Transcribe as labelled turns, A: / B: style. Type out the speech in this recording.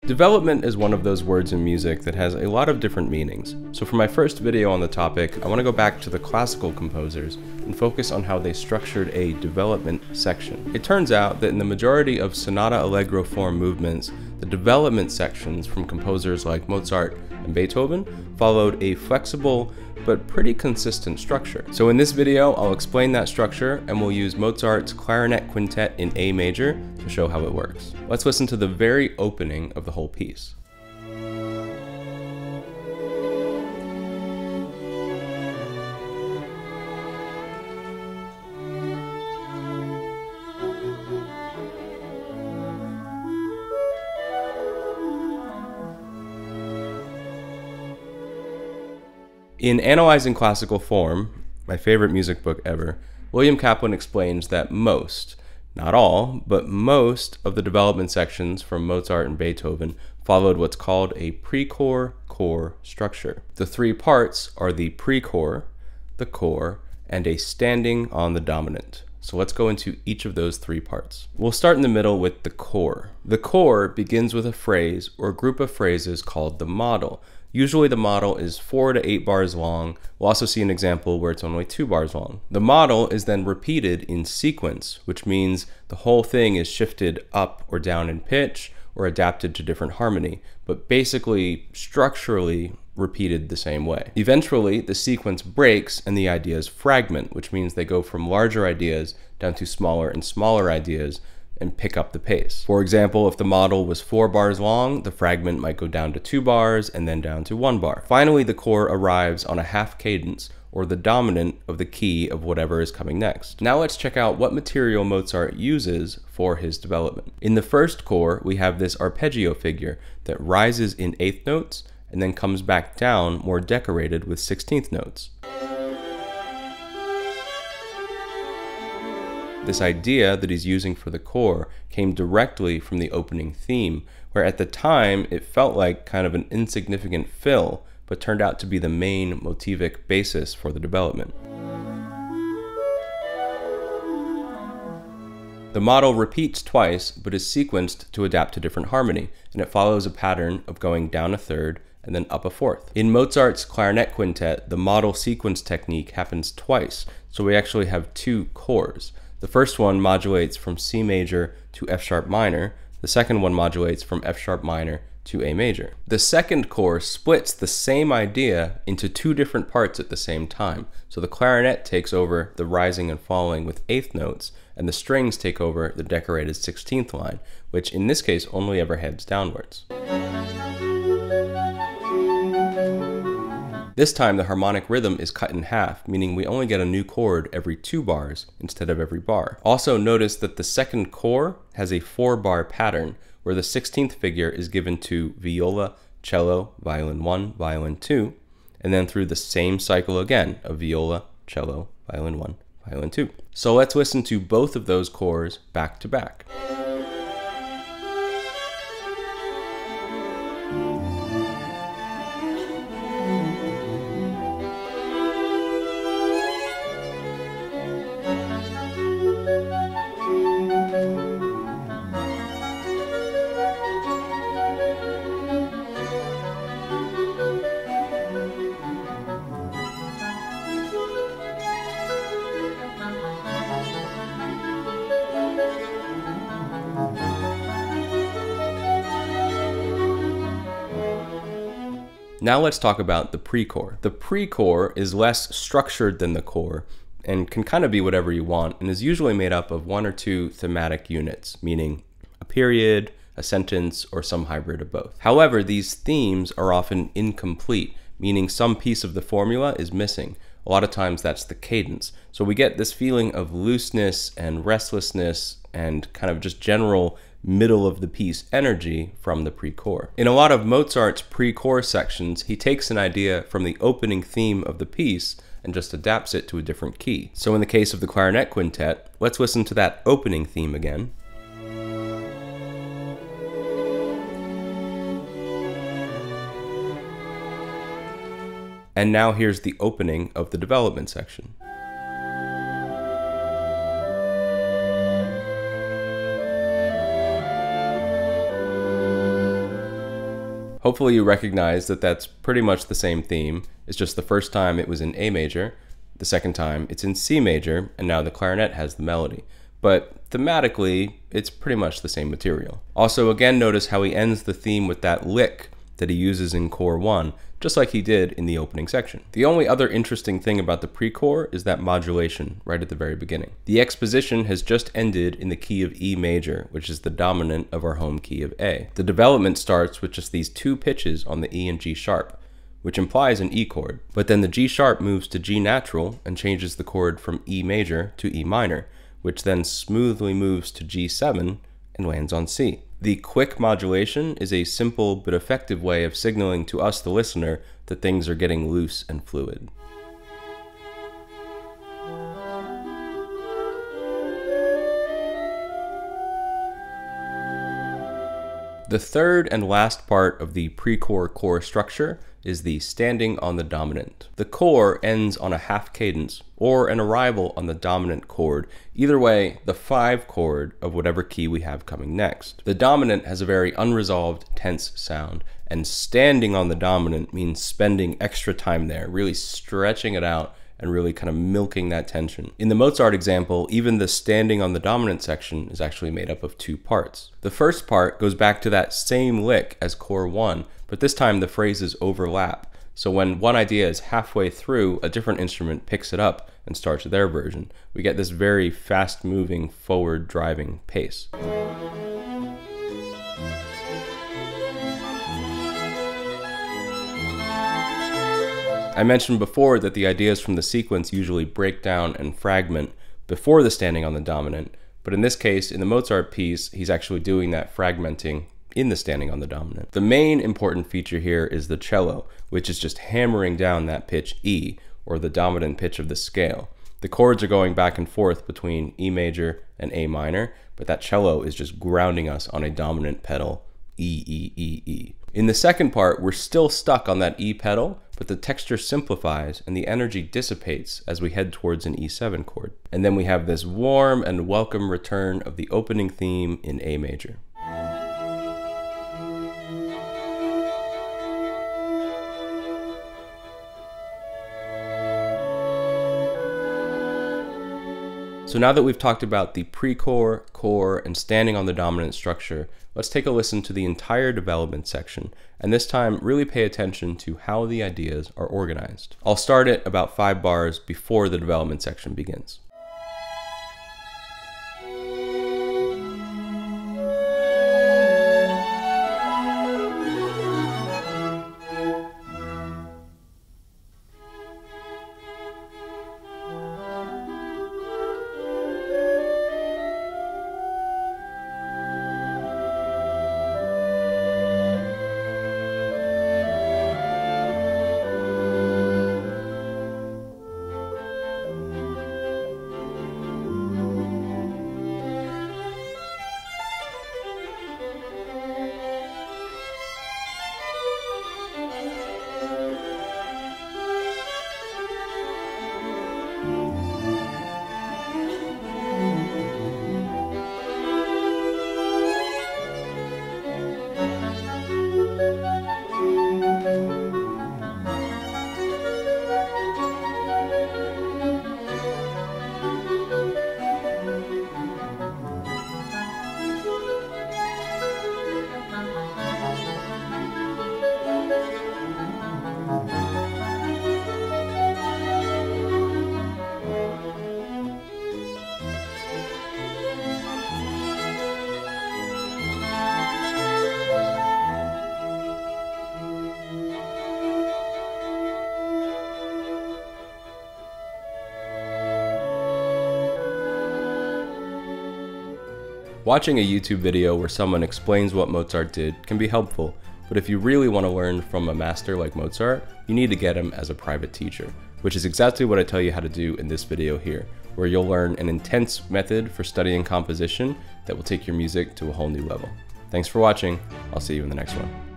A: Development is one of those words in music that has a lot of different meanings. So for my first video on the topic, I want to go back to the classical composers and focus on how they structured a development section. It turns out that in the majority of Sonata-Allegro form movements, the development sections from composers like Mozart and Beethoven followed a flexible but pretty consistent structure. So in this video, I'll explain that structure and we'll use Mozart's Clarinet Quintet in A major to show how it works. Let's listen to the very opening of the whole piece. In Analyzing Classical Form, my favorite music book ever, William Caplin explains that most, not all, but most of the development sections from Mozart and Beethoven followed what's called a pre-core-core structure. The three parts are the pre-core, the core, and a standing on the dominant. So let's go into each of those three parts. We'll start in the middle with the core. The core begins with a phrase or a group of phrases called the model. Usually the model is 4 to 8 bars long. We'll also see an example where it's only 2 bars long. The model is then repeated in sequence, which means the whole thing is shifted up or down in pitch or adapted to different harmony, but basically structurally repeated the same way. Eventually, the sequence breaks and the ideas fragment, which means they go from larger ideas down to smaller and smaller ideas and pick up the pace. For example, if the model was 4 bars long, the fragment might go down to 2 bars and then down to 1 bar. Finally, the core arrives on a half cadence, or the dominant of the key of whatever is coming next. Now let's check out what material Mozart uses for his development. In the first core, we have this arpeggio figure that rises in 8th notes and then comes back down more decorated with 16th notes. This idea that he's using for the core came directly from the opening theme, where at the time it felt like kind of an insignificant fill, but turned out to be the main motivic basis for the development. The model repeats twice, but is sequenced to adapt to different harmony, and it follows a pattern of going down a third and then up a fourth. In Mozart's Clarinet Quintet, the model sequence technique happens twice, so we actually have 2 cores. The first one modulates from C major to F sharp minor. The second one modulates from F sharp minor to A major. The second core splits the same idea into 2 different parts at the same time. So the clarinet takes over the rising and falling with 8th notes, and the strings take over the decorated 16th line, which in this case only ever heads downwards. This time the harmonic rhythm is cut in half, meaning we only get a new chord every 2 bars instead of every bar. Also notice that the second core has a 4-bar pattern, where the 16th figure is given to viola, cello, violin 1, violin 2, and then through the same cycle again of viola, cello, violin 1, violin 2. So let's listen to both of those cores back to back. Now let's talk about the pre-core. The pre-core is less structured than the core and can kind of be whatever you want, and is usually made up of 1 or 2 thematic units, meaning a period, a sentence, or some hybrid of both. However, these themes are often incomplete, meaning some piece of the formula is missing. A lot of times that's the cadence. So we get this feeling of looseness and restlessness and kind of just general middle of the piece energy from the pre-core. In a lot of Mozart's pre-core sections, he takes an idea from the opening theme of the piece and just adapts it to a different key. So in the case of the Clarinet Quintet, let's listen to that opening theme again. And now here's the opening of the development section. Hopefully you recognize that that's pretty much the same theme. It's just the first time it was in A major, the second time it's in C major, and now the clarinet has the melody. But thematically, it's pretty much the same material. Also, again, notice how he ends the theme with that lick that he uses in Core 1, just like he did in the opening section. The only other interesting thing about the pre-core is that modulation right at the very beginning. The exposition has just ended in the key of E major, which is the dominant of our home key of A. The development starts with just these two pitches on the E and G sharp, which implies an E chord. But then the G sharp moves to G natural and changes the chord from E major to E minor, which then smoothly moves to G7 and lands on C. The quick modulation is a simple but effective way of signaling to us, the listener, that things are getting loose and fluid. The third and last part of the pre-core core structure is the standing on the dominant. The core ends on a half cadence or an arrival on the dominant chord. Either way, the 5 chord of whatever key we have coming next. The dominant has a very unresolved, tense sound, and standing on the dominant means spending extra time there, really stretching it out and really kind of milking that tension. In the Mozart example, even the standing on the dominant section is actually made up of 2 parts. The first part goes back to that same lick as Core 1, but this time the phrases overlap. So when one idea is halfway through, a different instrument picks it up and starts their version. We get this very fast-moving, forward-driving pace. I mentioned before that the ideas from the sequence usually break down and fragment before the standing on the dominant, but in this case, in the Mozart piece, he's actually doing that fragmenting in the standing on the dominant. The main important feature here is the cello, which is just hammering down that pitch E, or the dominant pitch of the scale. The chords are going back and forth between E major and A minor, but that cello is just grounding us on a dominant pedal, E, E, E, E. In the second part, we're still stuck on that E pedal, but the texture simplifies and the energy dissipates as we head towards an E7 chord. And then we have this warm and welcome return of the opening theme in A major. So now that we've talked about the pre-core, core, and standing on the dominant structure, let's take a listen to the entire development section, and this time really pay attention to how the ideas are organized. I'll start it about 5 bars before the development section begins. Watching a YouTube video where someone explains what Mozart did can be helpful, but if you really want to learn from a master like Mozart, you need to get him as a private teacher, which is exactly what I tell you how to do in this video here, where you'll learn an intense method for studying composition that will take your music to a whole new level. Thanks for watching. I'll see you in the next one.